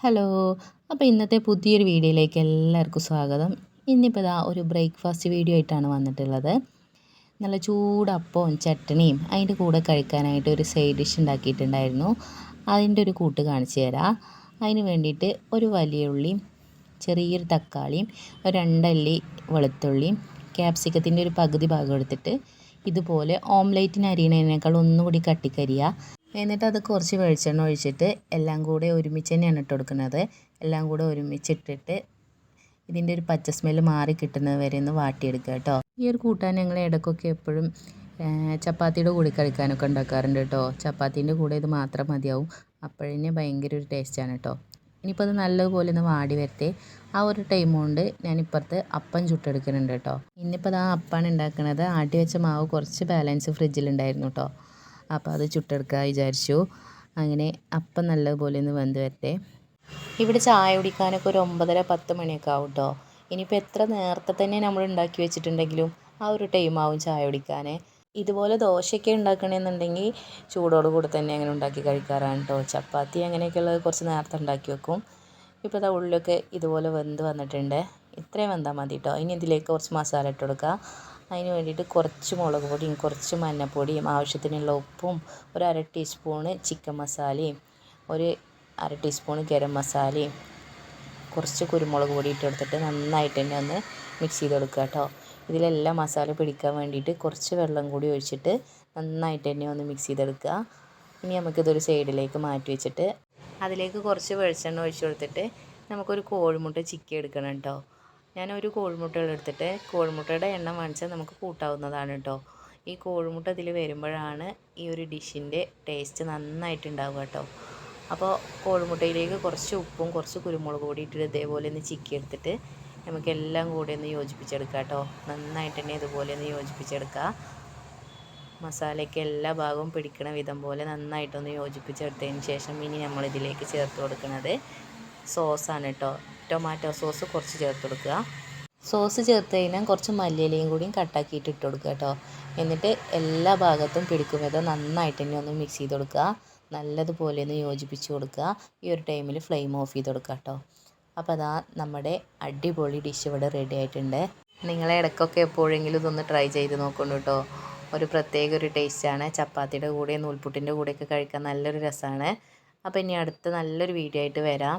Hello. അപ്പോൾ ഇന്നത്തെ പുതിയൊരു വീഡിയോയിലേക്ക് എല്ലാവർക്കും സ്വാഗതം. ഇന്നിപ്പോൾ ഇതാ ഒരു ബ്രേക്ക്ഫാസ്റ്റ് വീഡിയോ ആയിട്ടാണ് വന്നിട്ടുള്ളത്. നല്ല ചൂടപ്പവും ചട്ടണിയും അതിൻ്റെ കൂടെ കഴിക്കാനായിട്ട് ഒരു സൈഡ് ഡിഷ് ഉണ്ടാക്കിയിട്ടുണ്ടായിരുന്നു. അതിൻ്റെ ഒരു കൂട്ട് കാണിച്ചു തരാം. അതിന് വേണ്ടിയിട്ട് ഒരു വലിയ ഉള്ളിയും ചെറിയൊരു തക്കാളിയും ഒരു 2 അല്ലി വെളുത്തുള്ളിയും ക്യാപ്സിക്കത്തിൻ്റെ ഒരു പകുതി ഭാഗം എടുത്തിട്ട് ഇതുപോലെ ഓംലേറ്റിന് അരിയണതിനേക്കാൾ ഒന്നുകൂടി കട്ടിക്കരിയുക. എന്നിട്ട് അത് കുറച്ച് വെളിച്ചെണ്ണ ഒഴിച്ചിട്ട് എല്ലാം കൂടെ ഒരുമിച്ച് തന്നെയാണ് ഇട്ട് കൊടുക്കുന്നത്. എല്ലാം കൂടെ ഒരുമിച്ചിട്ടിട്ട് ഇതിൻ്റെ ഒരു പച്ച സ്മെല്ല് മാറി കിട്ടുന്നത് വരെ ഒന്ന് വാട്ടിയെടുക്കുക കേട്ടോ. ഈ ഒരു കൂട്ടാൻ ഞങ്ങൾ ഇടയ്ക്കൊക്കെ എപ്പോഴും ചപ്പാത്തിയുടെ കൂടെ കഴിക്കാനൊക്കെ ഉണ്ടാക്കാറുണ്ട് കേട്ടോ. ചപ്പാത്തീൻ്റെ കൂടെ ഇത് മാത്രം മതിയാവും. അപ്പോഴേ ഭയങ്കര ഒരു ടേസ്റ്റാണ് കേട്ടോ. ഇനിയിപ്പോൾ അത് നല്ലതുപോലെ ഒന്ന് വാടി വരട്ടെ. ആ ഒരു ടൈം കൊണ്ട് ഞാനിപ്പുറത്ത് അപ്പം ചുട്ടെടുക്കുന്നുണ്ട് കേട്ടോ. ഇന്നിപ്പോൾ ആ അപ്പാണ് ഉണ്ടാക്കുന്നത്. ആട്ടി വെച്ച മാവ് കുറച്ച് ബാലൻസ് ഫ്രിഡ്ജിലുണ്ടായിരുന്നു കേട്ടോ. അപ്പോൾ അത് ചുട്ടെടുക്കാൻ വിചാരിച്ചു. അങ്ങനെ അപ്പം നല്ലതുപോലെ ഒന്ന് വെന്ത് വരട്ടെ. ഇവിടെ ചായ കുടിക്കാനൊക്കെ ഒരു 9:30-10 മണിയൊക്കെ ആവും കേട്ടോ. ഇനിയിപ്പോൾ എത്ര നേരത്തെ തന്നെ നമ്മൾ ഉണ്ടാക്കി വെച്ചിട്ടുണ്ടെങ്കിലും ആ ഒരു ടൈം ആവും ചായ കുടിക്കാൻ. ഇതുപോലെ ദോശയൊക്കെ ഉണ്ടാക്കണമെന്നുണ്ടെങ്കിൽ ചൂടോട് കൂടെ തന്നെ അങ്ങനെ ഉണ്ടാക്കി കഴിക്കാറാണ് കേട്ടോ. ചപ്പാത്തി അങ്ങനെയൊക്കെയുള്ളത് കുറച്ച് നേരത്തെ ഉണ്ടാക്കി വെക്കും. ഇപ്പോൾ ഇതാ ഉള്ളിലൊക്കെ ഇതുപോലെ വെന്ത് വന്നിട്ടുണ്ട്. ഇത്രയും വെന്താൽ മതി കേട്ടോ. ഇനി ഇതിലേക്ക് കുറച്ച് മസാല ഇട്ട് കൊടുക്കുക. അതിന് വേണ്ടിയിട്ട് കുറച്ച് മുളക് പൊടിയും കുറച്ച് മഞ്ഞൾപ്പൊടിയും ആവശ്യത്തിനുള്ള ഉപ്പും ഒരു 1/2 ടീസ്പൂണ് ചിക്കൻ മസാലയും ഒരു 1/2 ടീസ്പൂണ് ഗരം മസാലയും കുറച്ച് കുരുമുളക് പൊടി ഇട്ട് കൊടുത്തിട്ട് നന്നായിട്ട് തന്നെ ഒന്ന് മിക്സ് ചെയ്ത് കൊടുക്കുക കേട്ടോ. ഇതിലെല്ലാം മസാല പിടിക്കാൻ വേണ്ടിയിട്ട് കുറച്ച് വെള്ളം കൂടി ഒഴിച്ചിട്ട് നന്നായിട്ട് തന്നെ ഒന്ന് മിക്സ് ചെയ്തെടുക്കുക. ഇനി നമുക്കിതൊരു സൈഡിലേക്ക് മാറ്റി വെച്ചിട്ട് അതിലേക്ക് കുറച്ച് വെളിച്ചെണ്ണ ഒഴിച്ച് കൊടുത്തിട്ട് നമുക്കൊരു കോഴിമുട്ട ചിക്കി എടുക്കണം കേട്ടോ. ഞാനൊരു കോഴിമുട്ട എടുത്തിട്ട് കോഴിമുട്ടയുടെ എണ്ണം വാങ്ങിച്ചാൽ നമുക്ക് കൂട്ടാവുന്നതാണ് കേട്ടോ. ഈ കോഴിമുട്ട ഇതിൽ വരുമ്പോഴാണ് ഈ ഒരു ഡിഷിൻ്റെ ടേസ്റ്റ് നന്നായിട്ടുണ്ടാവുക കേട്ടോ. അപ്പോൾ കോഴിമുട്ടയിലേക്ക് കുറച്ച് ഉപ്പും കുറച്ച് കുരുമുളക് പൊടി ഇട്ടിട്ട് ഇതേപോലെ ഒന്ന് ചിക്കി എടുത്തിട്ട് നമുക്കെല്ലാം കൂടി ഒന്ന് യോജിപ്പിച്ചെടുക്കാം കേട്ടോ. നന്നായിട്ട് തന്നെ ഇതുപോലെ ഒന്ന് യോജിപ്പിച്ചെടുക്കുക. മസാലയ്ക്ക് എല്ലാ ഭാഗവും പിടിക്കണ വിധം പോലെ നന്നായിട്ടൊന്ന് യോജിപ്പിച്ചെടുത്തതിന് ശേഷം ഇനി നമ്മളിതിലേക്ക് ചേർത്ത് കൊടുക്കുന്നത് സോസാണ് കേട്ടോ. ടൊമാറ്റോ സോസ് കുറച്ച് ചേർത്ത് കൊടുക്കുക. സോസ് ചേർത്ത് കഴിഞ്ഞാൽ കുറച്ച് മല്ലിയിലയും കൂടിയും കട്ടാക്കിയിട്ട് ഇട്ട് കൊടുക്കുക കേട്ടോ. എന്നിട്ട് എല്ലാ ഭാഗത്തും പിടിക്കും വിധം നന്നായിട്ട് തന്നെ ഒന്ന് മിക്സ് ചെയ്ത് കൊടുക്കുക. നല്ലതുപോലെ ഒന്ന് യോജിപ്പിച്ച് കൊടുക്കുക. ഈ ഒരു ടൈമിൽ ഫ്ലെയിം ഓഫ് ചെയ്ത് കൊടുക്കുക കേട്ടോ. അപ്പോൾ അതാ നമ്മുടെ അടിപൊളി ഡിഷ് ഇവിടെ റെഡി ആയിട്ടുണ്ട്. നിങ്ങളെ ഇടയ്ക്കൊക്കെ എപ്പോഴെങ്കിലും ഇതൊന്ന് ട്രൈ ചെയ്ത് നോക്കണം കേട്ടോ. ഒരു പ്രത്യേക ഒരു ടേസ്റ്റാണ്. ചപ്പാത്തിയുടെ കൂടെ നൂൽപുട്ടിൻ്റെ കൂടെയൊക്കെ കഴിക്കാൻ നല്ലൊരു രസമാണ്. അപ്പോൾ ഇനി അടുത്ത നല്ലൊരു വീഡിയോ ആയിട്ട് വരാം.